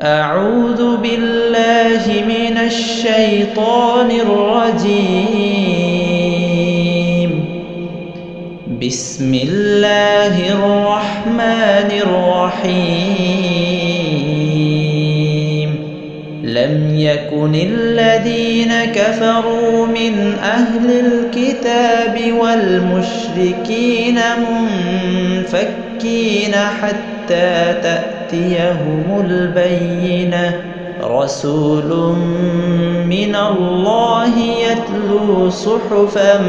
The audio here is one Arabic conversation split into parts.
أعوذ بالله من الشيطان الرجيم. بسم الله الرحمن الرحيم. لم يكن الذين كفروا من أهل الكتاب والمشركين منفكين حتى تأتيهم البينة. رسول من الله يتلو صحفا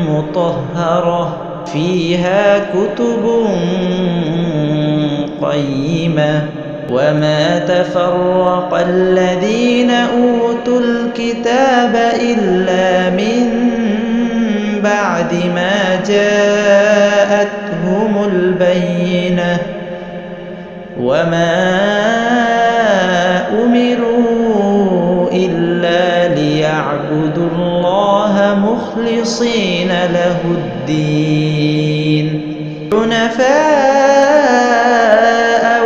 مطهرة فيها كتب قيمة. وما تفرق الذين أوتوا الكتاب إلا من بعد ما جاءتهم البينة. وما أمروا إلا ليعبدوا الله مخلصين له الدين حنفاء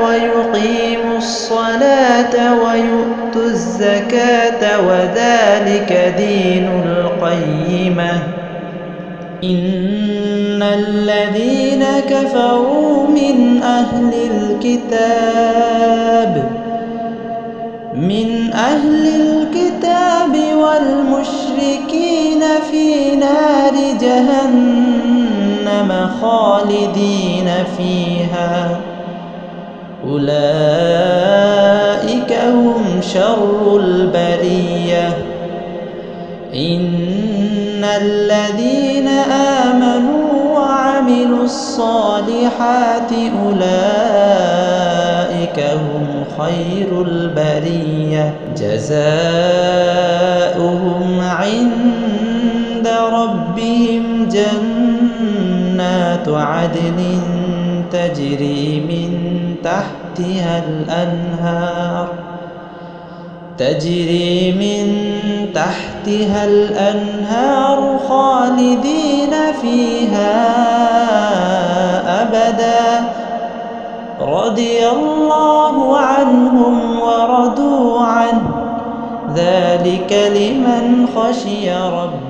ويقيموا الصلاة ويؤتوا الزكاة وذلك دين القيمة. إن الذين كفروا من أهل الكتاب والمشركين في نار جهنم خالدين فيها أولئك هم شر البرية. إن الذين آمنوا وعملوا الصالحات أولئك هم خير البرية. جزاؤهم عند ربهم جنات عدن تجري من تحتها الأنهار خالدين فيها أبدا. رضي الله عنهم ورضوا عنه ذلك لمن خشي ربه.